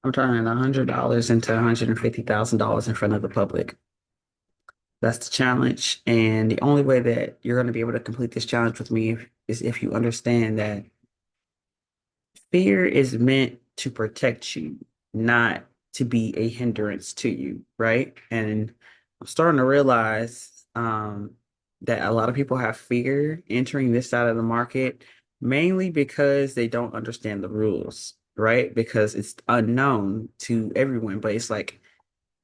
I'm turning $100 into $150,000 in front of the public. That's the challenge. And the only way that you're going to be able to complete this challenge with me is if you understand that fear is meant to protect you, not to be a hindrance to you, right? And I'm starting to realize that a lot of people have fear entering this side of the market, mainly because they don't understand the rules, right? Because it's unknown to everyone. But it's like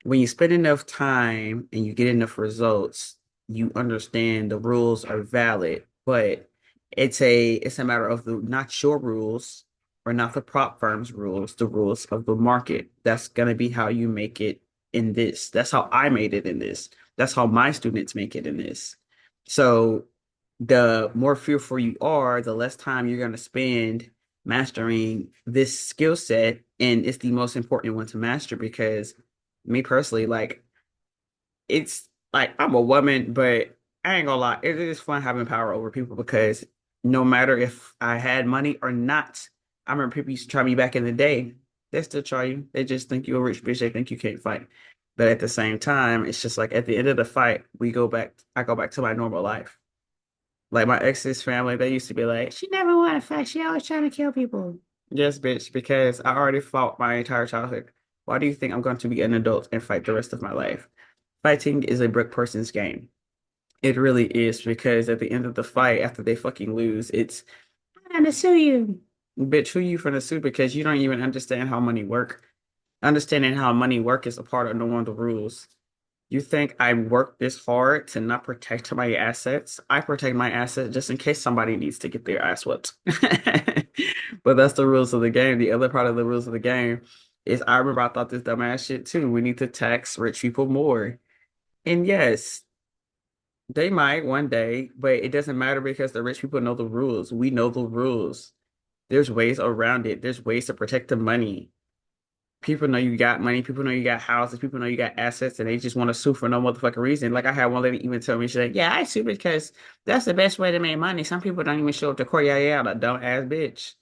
when you spend enough time and you get enough results, you understand the rules are valid, but it's a matter of the not your rules or not the prop firm's rules, the rules of the market. That's gonna be how you make it in this. That's how I made it in this. That's how my students make it in this. So the more fearful you are, the less time you're gonna spend mastering this skill set. And it's the most important one to master because me personally, like it's like I'm a woman, but I ain't gonna lie, it is fun having power over people because no matter if I had money or not, I remember people used to try me back in the day. They still try you. They just think you're a rich bitch. They think you can't fight. But at the same time, it's just like at the end of the fight, I go back to my normal life. Like my ex's family, they used to be like, she never want to fight. She always trying to kill people. Yes, bitch, because I already fought my entire childhood. Why do you think I'm going to be an adult and fight the rest of my life? Fighting is a brick person's game. It really is because at the end of the fight, after they fucking lose, it's I'm gonna sue you. Bitch, who you finna sue because you don't even understand how money work. Understanding how money work is a part of knowing the rules. You think I work this hard to not protect my assets? I protect my assets just in case somebody needs to get their ass whooped. But that's the rules of the game. The other part of the rules of the game is I remember I thought this dumbass shit too. We need to tax rich people more. And yes, they might one day, but it doesn't matter because the rich people know the rules. We know the rules. There's ways around it. There's ways to protect the money. People know you got money. People know you got houses. People know you got assets, and they just want to sue for no motherfucking reason. Like I had one lady even tell me, she's like, "Yeah, I sue because that's the best way to make money." Some people don't even show up to court. Yeah, yeah, that dumb ass bitch.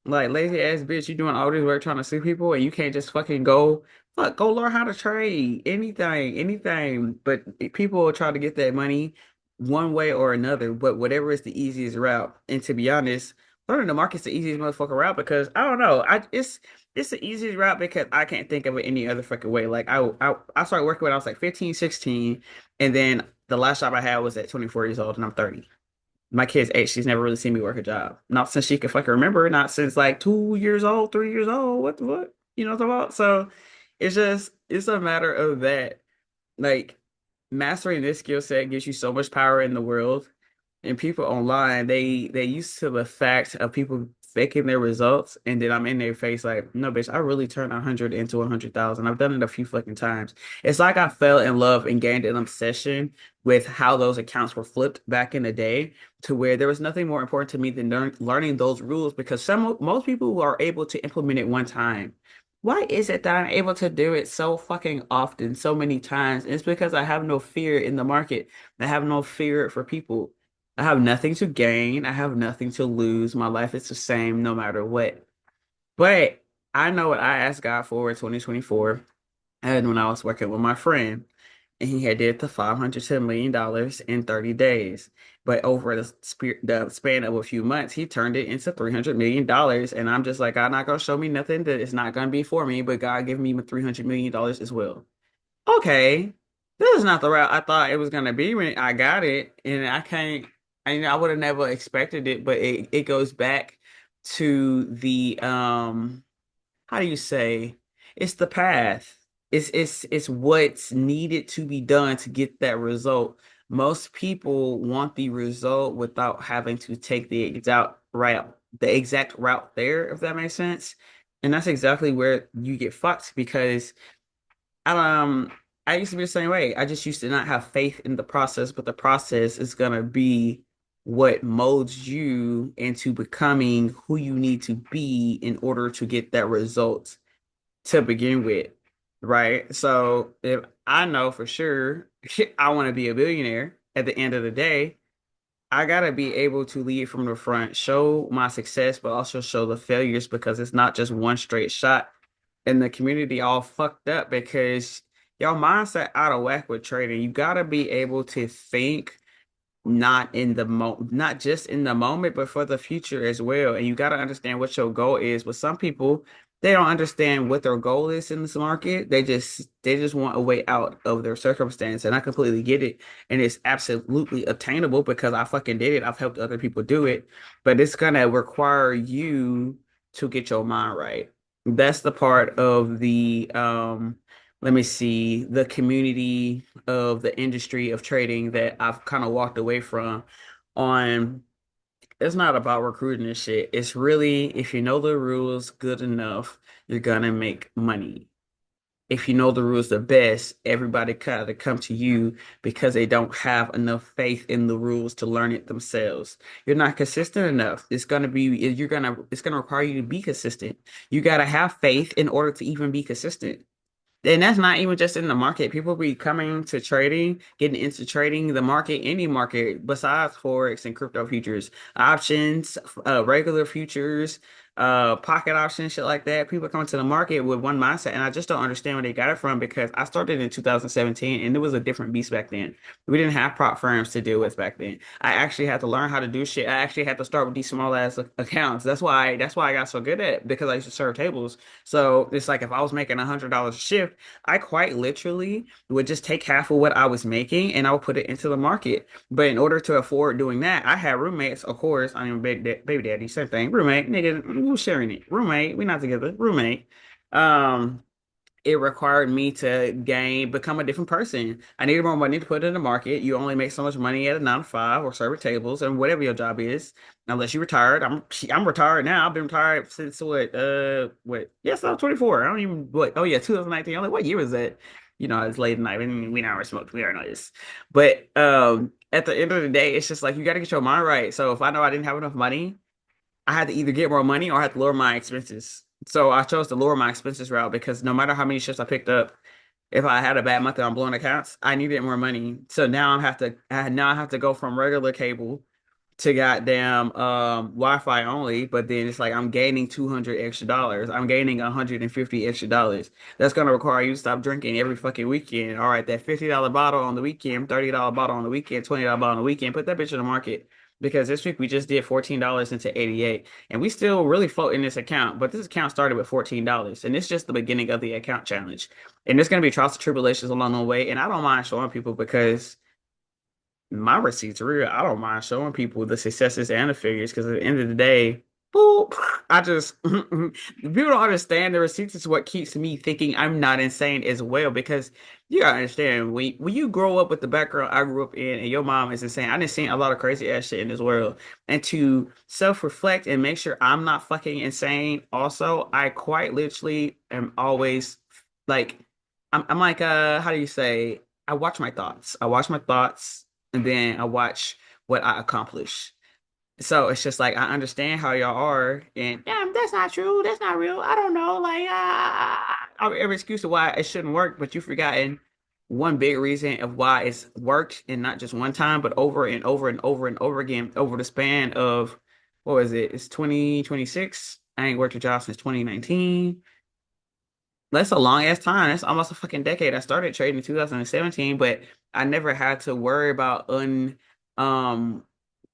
Like lazy ass bitch, you doing all this work trying to sue people, and you can't just fucking go learn how to trade anything, anything. But people will try to get that money one way or another. But whatever is the easiest route. And to be honest, learning the market's the easiest motherfucking route because I don't know, it's the easiest route because I can't think of it any other fucking way. Like I started working when I was like 15, 16, and then the last job I had was at 24 years old, and I'm 30. My kid's age, she's never really seen me work a job. Not since she could fucking remember, not since like 2 years old, 3 years old. What the fuck? You know what I'm talking about? So it's a matter of that. Like mastering this skill set gives you so much power in the world. And people online, they used to the fact of people faking their results, and then I'm in their face like, no, bitch, I really turned 100 into 100,000. I've done it a few fucking times. It's like I fell in love and gained an obsession with how those accounts were flipped back in the day, to where there was nothing more important to me than learning those rules because most people who are able to implement it one time. Why is it that I'm able to do it so fucking often, so many times? It's because I have no fear in the market. I have no fear for people. I have nothing to gain. I have nothing to lose. My life is the same no matter what. But I know what I asked God for in 2024 and when I was working with my friend, and he had did the 500 to $1 million in 30 days. But over the span of a few months, he turned it into $300 million. And I'm just like, God not gonna show me nothing that is not gonna be for me, but God give me $300 million as well. Okay, this is not the route I thought it was gonna be when I got it, and I can't. I would have never expected it, but it goes back to the how do you say? It's the path. It's what's needed to be done to get that result. Most people want the result without having to take the exact route there, if that makes sense. And that's exactly where you get fucked because um, I used to be the same way. I just used to not have faith in the process, but the process is gonna be what molds you into becoming who you need to be in order to get that result to begin with, right? So if I know for sure I want to be a billionaire at the end of the day, I gotta be able to lead from the front, show my success, but also show the failures because it's not just one straight shot. and the community all fucked up because your mindset out of whack with trading. You gotta be able to think not in the not just in the moment, but for the future as well. And you got to understand what your goal is. But some people, they don't understand what their goal is in this market. They just want a way out of their circumstance. And I completely get it. And it's absolutely attainable because I fucking did it. I've helped other people do it. But it's gonna require you to get your mind right. That's the part of the let me see, the community of the industry of trading that I've kind of walked away from on. It's not about recruiting and shit. It's really, if you know the rules good enough, you're gonna make money. If you know the rules the best, everybody kind of come to you because they don't have enough faith in the rules to learn it themselves. You're not consistent enough. It's gonna require you to be consistent. You gotta have faith in order to even be consistent. And that's not even just in the market. People be coming to trading, getting into trading the market, any market besides Forex and crypto futures, options, regular futures, pocket options, shit like that. People come to the market with one mindset, and I just don't understand where they got it from because I started in 2017 and it was a different beast back then. We didn't have prop firms to deal with back then. I actually had to learn how to do shit. I actually had to start with these small ass accounts. That's why I got so good at it because I used to serve tables. So it's like if I was making $100 a shift, I quite literally would just take half of what I was making and I would put it into the market. But in order to afford doing that, I had roommates, of course. I mean, baby daddy, same thing. Roommate, nigga, we was sharing it. Roommate, we not together. Roommate. Um, it required me to become a different person. I needed more money to put in the market. You only make so much money at a 9 to 5 or serving tables and whatever your job is, unless you're retired. I'm retired now. I've been retired since what? Yes, I was 24. I don't even what? Oh yeah, 2019. I'm like, what year was that? It's late at night. And we never smoked. We already know this. But at the end of the day, it's just like you got to get your mind right. So if I know I didn't have enough money, I had to either get more money or I had to lower my expenses. So I chose to lower my expenses route because no matter how many shifts I picked up, if I had a bad month and I'm blowing accounts, I needed more money. So now I have to go from regular cable to goddamn Wi-Fi only, but then it's like I'm gaining $200 extra. I'm gaining 150 extra. That's gonna require you to stop drinking every fucking weekend. All right, that $50 bottle on the weekend, $30 bottle on the weekend, $20 bottle on the weekend, put that bitch in the market. Because this week we just did $14 into 88, and we still really float in this account. But this account started with $14, and it's just the beginning of the account challenge. And there's gonna be trials and tribulations along the way, and I don't mind showing people because my receipts are real. I don't mind showing people the successes and the figures because at the end of the day, boop, I just people don't understand the receipts is what keeps me thinking I'm not insane as well because you gotta understand when you grow up with the background I grew up in and your mom is insane. I done seen a lot of crazy ass shit in this world. And to self-reflect and make sure I'm not fucking insane, also, I quite literally am always like I'm like how do you say I watch my thoughts. I watch my thoughts and then I watch what I accomplish. So it's just like I understand how y'all are, and damn, that's not true. That's not real. I don't know. Like, every excuse of why it shouldn't work, but you've forgotten one big reason of why it's worked, and not just one time, but over and over and over and over again over the span of what was it? It's 2026. I ain't worked a job since 2019. That's a long ass time. That's almost a fucking decade. I started trading in 2017, but I never had to worry about um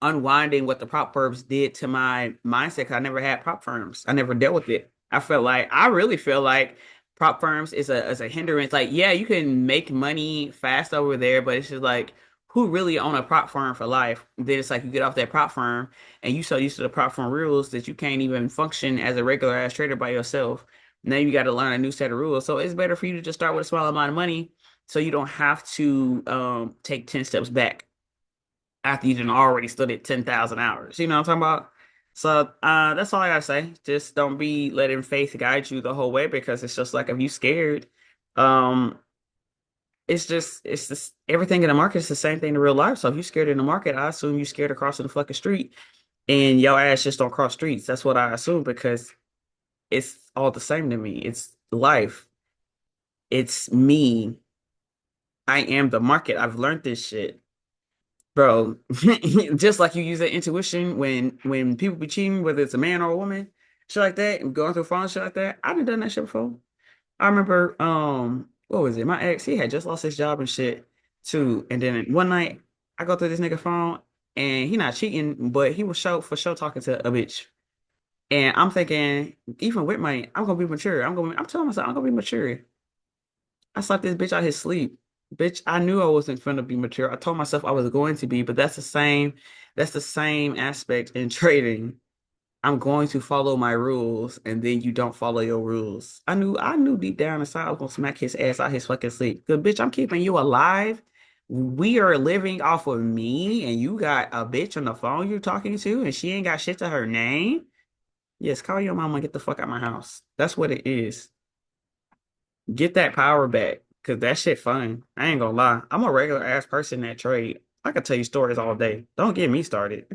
unwinding what the prop firms did to my mindset. 'Cause I never had prop firms. I never dealt with it. I really feel like prop firms is a hindrance. Like, yeah, you can make money fast over there, but it's just like who really own a prop firm for life? Then it's like you get off that prop firm and you so used to the prop firm rules that you can't even function as a regular ass trader by yourself. Now you got to learn a new set of rules. So it's better for you to just start with a small amount of money so you don't have to take 10 steps back after you done already studied 10,000 hours. You know what I'm talking about? So that's all I gotta say. Just don't be letting faith guide you the whole way because it's just like if you scared, um, it's just everything in the market is the same thing in real life. So if you scared in the market, I assume you scared of crossing the fucking street and your ass just don't cross streets. That's what I assume because it's all the same to me. It's life. It's me. I am the market. I've learned this shit. Bro, just like you use that intuition when people be cheating, whether it's a man or a woman, shit like that, and going through phone shit like that. I done that shit before. I remember, what was it? My ex, he had just lost his job and shit too. And then one night, I go through this nigga phone, and he not cheating, but he was show for sure talking to a bitch. And I'm thinking, even with money, I'm gonna be mature. I'm telling myself I'm gonna be mature. I slapped this bitch out his sleep. Bitch, I knew I wasn't finna be mature. I told myself I was going to be, but that's the same aspect in trading. I'm going to follow my rules, and then you don't follow your rules. I knew deep down inside I was gonna smack his ass out his fucking sleep. Cause bitch, I'm keeping you alive. We are living off of me, and you got a bitch on the phone you're talking to, and she ain't got shit to her name. Yes, call your mama and get the fuck out my house. That's what it is. Get that power back, cause that shit fun. I ain't gonna lie. I'm a regular ass person that trade. I could tell you stories all day. Don't get me started.